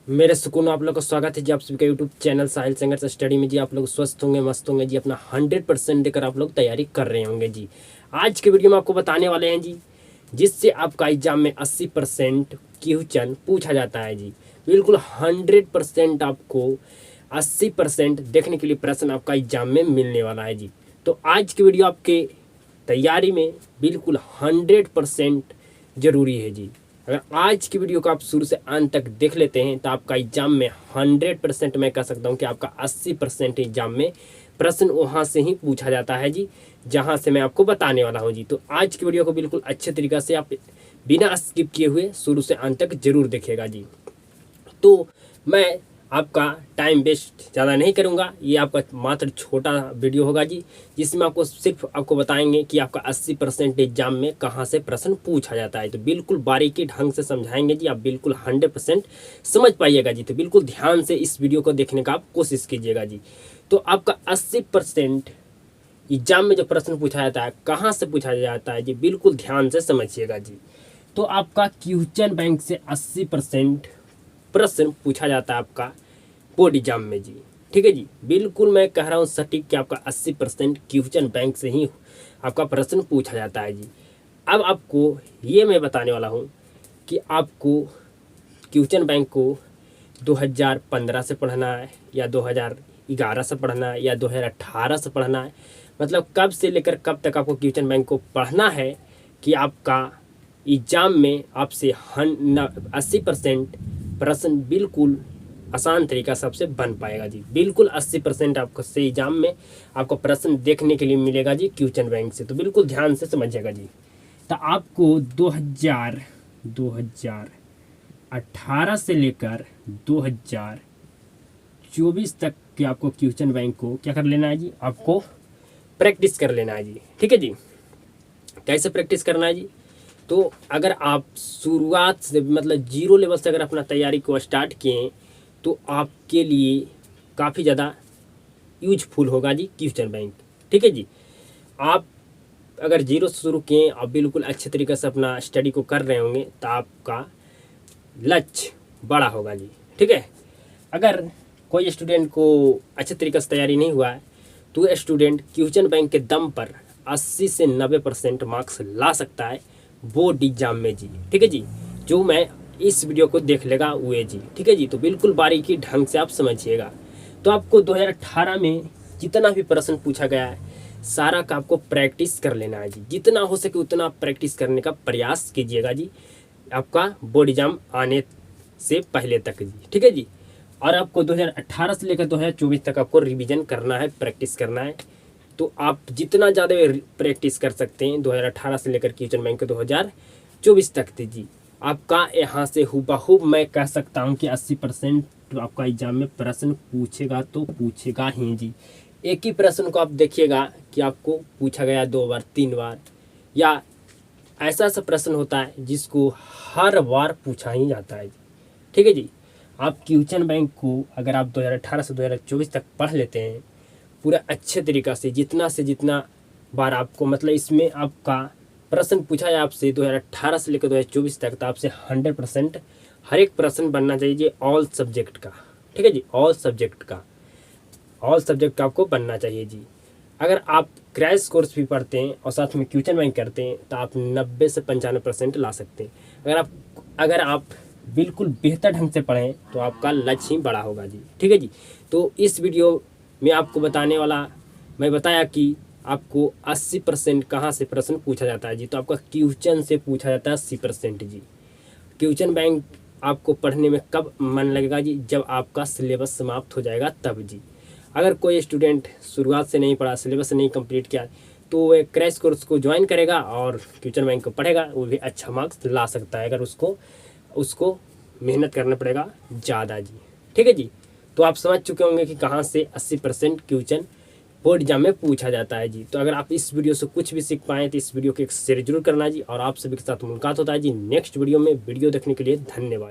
मेरे सुकून आप लोग का स्वागत है जी आप सभी का यूट्यूब चैनल साहिल संघर्ष स्टडी में जी। आप लोग स्वस्थ होंगे, मस्त होंगे जी, अपना 100% देकर आप लोग तैयारी कर रहे होंगे जी। आज के वीडियो में आपको बताने वाले हैं जी, जिससे आपका एग्जाम में 80% क्वेश्चन पूछा जाता है जी। बिल्कुल 100% आपको 80% देखने के लिए प्रश्न आपका एग्जाम में मिलने वाला है जी। तो आज की वीडियो आपके तैयारी में बिल्कुल 100% ज़रूरी है जी। अगर आज की वीडियो को आप शुरू से अंत तक देख लेते हैं तो आपका एग्जाम में 100%, मैं कह सकता हूं कि आपका 80% एग्जाम में प्रश्न वहां से ही पूछा जाता है जी, जहां से मैं आपको बताने वाला हूं जी। तो आज की वीडियो को बिल्कुल अच्छे तरीके से आप बिना स्किप किए हुए शुरू से अंत तक जरूर देखिएगा जी। तो मैं आपका टाइम वेस्ट ज़्यादा नहीं करूंगा, ये आपका मात्र छोटा वीडियो होगा जी, जिसमें आपको सिर्फ आपको बताएंगे कि आपका 80% एग्जाम में कहाँ से प्रश्न पूछा जाता है। तो बिल्कुल बारीकी ढंग से समझाएंगे जी, आप बिल्कुल 100% समझ पाइएगा जी। तो बिल्कुल ध्यान से इस वीडियो को देखने का आप कोशिश कीजिएगा जी। तो आपका 80% एग्जाम में जो प्रश्न पूछा जाता है कहाँ से पूछा जाता है जी, बिल्कुल ध्यान से समझिएगा जी। तो आपका क्वेश्चन बैंक से 80% प्रश्न पूछा जाता है आपका बोर्ड एग्जाम में जी। ठीक है जी, बिल्कुल मैं कह रहा हूँ सटीक कि आपका 80% क्वेश्चन बैंक से ही आपका प्रश्न पूछा जाता है जी। अब आपको ये मैं बताने वाला हूँ कि आपको क्वेश्चन बैंक को 2015 से पढ़ना है या 2011 से पढ़ना है या 2018 से पढ़ना है, मतलब कब से लेकर कब तक आपको क्वेश्चन बैंक को पढ़ना है कि आपका एग्जाम में आपसे 80% प्रश्न बिल्कुल आसान तरीका सबसे बन पाएगा जी। बिल्कुल 80% आपको से एग्जाम में आपको प्रश्न देखने के लिए मिलेगा जी क्वेश्चन बैंक से। तो बिल्कुल ध्यान से समझिएगा जी। तो आपको 2018 से लेकर 2024 तक के आपको क्वेश्चन बैंक को क्या कर लेना है जी, आपको प्रैक्टिस कर लेना है जी। ठीक है जी, कैसे प्रैक्टिस करना है जी? तो अगर आप शुरुआत से मतलब जीरो लेवल से अगर अपना तैयारी को स्टार्ट किए तो आपके लिए काफ़ी ज़्यादा यूजफुल होगा जी क्वेश्चन बैंक। ठीक है जी, आप अगर जीरो से शुरू किए और बिल्कुल अच्छे तरीके से अपना स्टडी को कर रहे होंगे तो आपका लक्ष्य बड़ा होगा जी। ठीक है, अगर कोई स्टूडेंट को अच्छे तरीके से तैयारी नहीं हुआ है तो स्टूडेंट क्वेश्चन बैंक के दम पर 80 से 90% मार्क्स ला सकता है बोर्ड एग्जाम में जी। ठीक है जी, जो मैं इस वीडियो को देख लेगा हुए जी। ठीक है जी, तो बिल्कुल बारीकी ढंग से आप समझिएगा। तो आपको 2018 में जितना भी प्रश्न पूछा गया है सारा का आपको प्रैक्टिस कर लेना है जी। जितना हो सके उतना प्रैक्टिस करने का प्रयास कीजिएगा जी, आपका बोर्ड एग्जाम आने से पहले तक जी। ठीक है जी, और आपको 2018 से लेकर 2024 तक आपको रिवीजन करना है, प्रैक्टिस करना है। तो आप जितना ज़्यादा प्रैक्टिस कर सकते हैं 2018 से लेकर क्वेश्चन बैंक 2024 तक थे जी, आपका यहाँ से हुबहू मैं कह सकता हूँ कि 80% तो आपका एग्जाम में प्रश्न पूछेगा तो पूछेगा ही जी। एक ही प्रश्न को आप देखिएगा कि आपको पूछा गया 2 बार 3 बार, या ऐसा ऐसा प्रश्न होता है जिसको हर बार पूछा ही जाता है जी। ठीक है जी, आप क्वेश्चन बैंक को अगर आप 2018 से 2024 तक पढ़ लेते हैं पूरा अच्छे तरीक़ा से जितना बार आपको मतलब इसमें आपका प्रश्न पूछा है आपसे 2018 से लेकर 2024 तक, तो आपसे 100% हर एक प्रश्न बनना चाहिए ऑल सब्जेक्ट का। ठीक है जी, ऑल सब्जेक्ट का आपको बनना चाहिए जी। अगर आप क्रैश कोर्स भी पढ़ते हैं और साथ में क्वेश्चन बैंक करते हैं तो आप 90 से 95% ला सकते हैं। अगर आप बिल्कुल बेहतर ढंग से पढ़ें तो आपका लक्ष्य ही बड़ा होगा जी। ठीक है जी, तो इस वीडियो में आपको बताने वाला मैं बताया कि आपको 80% कहाँ से प्रश्न पूछा जाता है जी। तो आपका क्वेश्चन से पूछा जाता है 80% जी। क्वेश्चन बैंक आपको पढ़ने में कब मन लगेगा जी, जब आपका सिलेबस समाप्त हो जाएगा तब जी। अगर कोई स्टूडेंट शुरुआत से नहीं पढ़ा, सिलेबस नहीं कंप्लीट किया, तो वह क्रैश कोर्स को ज्वाइन करेगा और क्वेश्चन बैंक को पढ़ेगा, वो भी अच्छा मार्क्स ला सकता है अगर उसको मेहनत करना पड़ेगा ज़्यादा जी। ठीक है जी, तो आप समझ चुके होंगे कि कहाँ से 80% क्वेश्चन बोर्ड एग्जाम में पूछा जाता है जी। तो अगर आप इस वीडियो से कुछ भी सीख पाएँ तो इस वीडियो को एक शेयर जरूर करना जी, और आप सभी के साथ मुलाकात होता है जी नेक्स्ट वीडियो में। वीडियो देखने के लिए धन्यवाद।